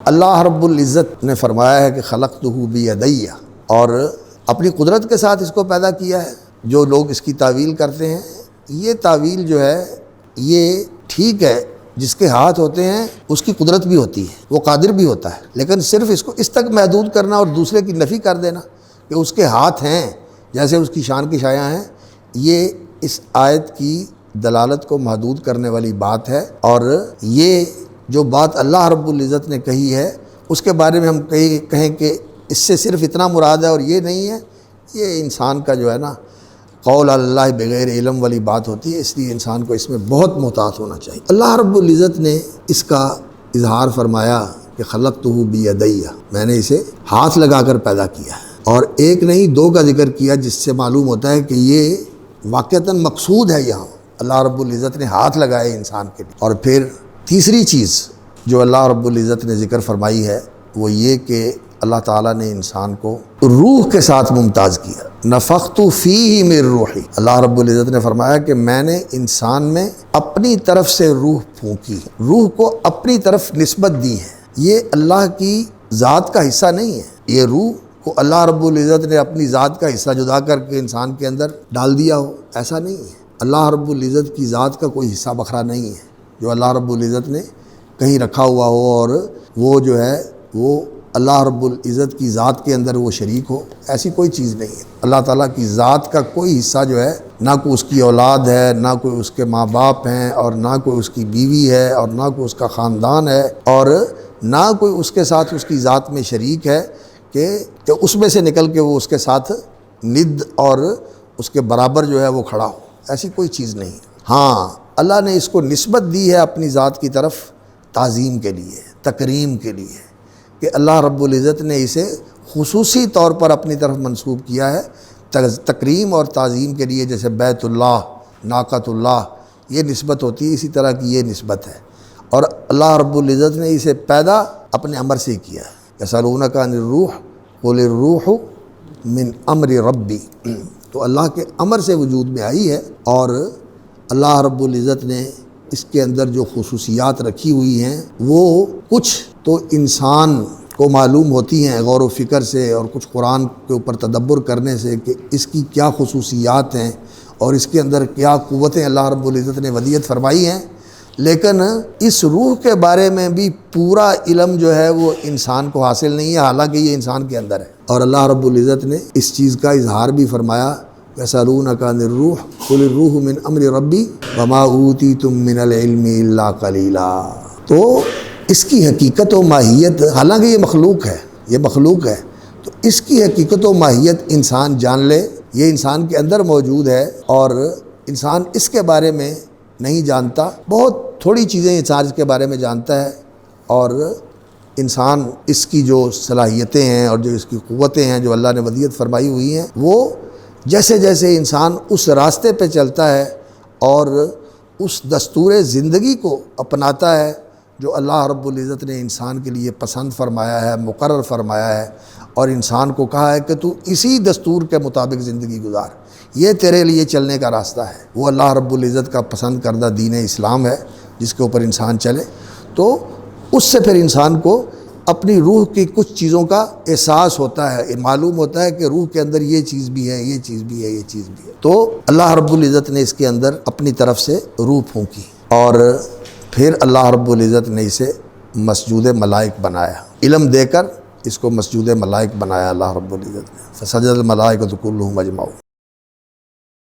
اللہ رب العزت نے فرمایا ہے کہ خلقتہ بیدی، اور اپنی قدرت کے ساتھ اس کو پیدا کیا ہے۔ جو لوگ اس کی تعویل کرتے ہیں، یہ تعویل جو ہے یہ ٹھیک ہے، جس کے ہاتھ ہوتے ہیں اس کی قدرت بھی ہوتی ہے، وہ قادر بھی ہوتا ہے، لیکن صرف اس کو اس تک محدود کرنا اور دوسرے کی نفی کر دینا کہ اس کے ہاتھ ہیں جیسے اس کی شان کی شایاں ہیں، یہ اس آیت کی دلالت کو محدود کرنے والی بات ہے۔ اور یہ جو بات اللہ رب العزت نے کہی ہے اس کے بارے میں ہم کہیں کہ اس سے صرف اتنا مراد ہے اور یہ نہیں ہے، یہ انسان کا جو ہے نا قول اللہ بغیر علم والی بات ہوتی ہے، اس لیے انسان کو اس میں بہت محتاط ہونا چاہیے۔ اللہ رب العزت نے اس کا اظہار فرمایا کہ خلقتہ بیدی، میں نے اسے ہاتھ لگا کر پیدا کیا ہے، اور ایک نہیں دو کا ذکر کیا، جس سے معلوم ہوتا ہے کہ یہ واقعتاً مقصود ہے۔ یہاں اللہ رب العزت نے ہاتھ لگائے انسان کے لیے۔ اور پھر تیسری چیز جو اللہ رب العزت نے ذکر فرمائی ہے وہ یہ کہ اللہ تعالیٰ نے انسان کو روح کے ساتھ ممتاز کیا، نفخت فیہ من روحی۔ اللہ رب العزت نے فرمایا کہ میں نے انسان میں اپنی طرف سے روح پھونکی، روح کو اپنی طرف نسبت دی ہے۔ یہ اللہ کی ذات کا حصہ نہیں ہے، یہ روح کو اللہ رب العزت نے اپنی ذات کا حصہ جدا کر کے انسان کے اندر ڈال دیا ہو، ایسا نہیں ہے۔ اللہ رب العزت کی ذات کا کوئی حصہ بکھرا نہیں ہے جو اللہ رب العزت نے کہیں رکھا ہوا ہو اور وہ جو ہے وہ اللہ رب العزت کی ذات کے اندر وہ شریک ہو، ایسی کوئی چیز نہیں ہے۔ اللہ تعالیٰ کی ذات کا کوئی حصہ جو ہے، نہ کوئی اس کی اولاد ہے، نہ کوئی اس کے ماں باپ ہیں، اور نہ کوئی اس کی بیوی ہے، اور نہ کوئی اس کا خاندان ہے، اور نہ کوئی اس کے ساتھ اس کی ذات میں شریک ہے کہ اس میں سے نکل کے وہ اس کے ساتھ ند اور اس کے برابر جو ہے وہ کھڑا ہو، ایسی کوئی چیز نہیں۔ ہاں، اللہ نے اس کو نسبت دی ہے اپنی ذات کی طرف تعظیم کے لیے، تکریم کے لیے، کہ اللہ رب العزت نے اسے خصوصی طور پر اپنی طرف منسوب کیا ہے تکریم اور تعظیم کے لیے۔ جیسے بیت اللہ، ناقۃ اللہ، یہ نسبت ہوتی ہے، اسی طرح کی یہ نسبت ہے۔ اور اللہ رب العزت نے اسے پیدا اپنے امر سے کیا ہے۔ یسألونک عن الروح قل الروح من امر ربی، تو اللہ کے امر سے وجود میں آئی ہے، اور اللہ رب العزت نے اس کے اندر جو خصوصیات رکھی ہوئی ہیں وہ کچھ تو انسان کو معلوم ہوتی ہیں غور و فکر سے، اور کچھ قرآن کے اوپر تدبر کرنے سے کہ اس کی کیا خصوصیات ہیں اور اس کے اندر کیا قوتیں اللہ رب العزت نے ودیت فرمائی ہیں، لیکن اس روح کے بارے میں بھی پورا علم جو ہے وہ انسان کو حاصل نہیں ہے، حالانکہ یہ انسان کے اندر ہے۔ اور اللہ رب العزت نے اس چیز کا اظہار بھی فرمایا، یسألونک عن الروح قل الروح من امر ربی وما اوتیتم من العلم الا قلیلا۔ تو اس کی حقیقت و ماہیت، حالانکہ یہ مخلوق ہے، تو اس کی حقیقت و ماہیت انسان جان لے، یہ انسان کے اندر موجود ہے، اور انسان اس کے بارے میں نہیں جانتا، بہت تھوڑی چیزیں انسان اس کے بارے میں جانتا ہے، اور انسان اس کی جو صلاحیتیں ہیں اور جو اس کی قوتیں ہیں جو اللہ نے ودیت فرمائی ہوئی ہیں، وہ جیسے جیسے انسان اس راستے پہ چلتا ہے اور اس دستور زندگی کو اپناتا ہے جو اللہ رب العزت نے انسان کے لیے پسند فرمایا ہے، مقرر فرمایا ہے، اور انسان کو کہا ہے کہ تو اسی دستور کے مطابق زندگی گزار، یہ تیرے لیے چلنے کا راستہ ہے، وہ اللہ رب العزت کا پسند کردہ دین اسلام ہے جس کے اوپر انسان چلے۔ تو اس سے پھر انسان کو اپنی روح کی کچھ چیزوں کا احساس ہوتا ہے، معلوم ہوتا ہے کہ روح کے اندر یہ چیز بھی ہے، یہ چیز بھی ہے، یہ چیز بھی ہے۔ تو اللہ رب العزت نے اس کے اندر اپنی طرف سے روح پھونکی، اور پھر اللہ رب العزت نے اسے مسجود ملائک بنایا، علم دے کر اس کو مسجود ملائک بنایا اللہ رب العزت نے، فسجد الملائکۃ کلھم اجمعون۔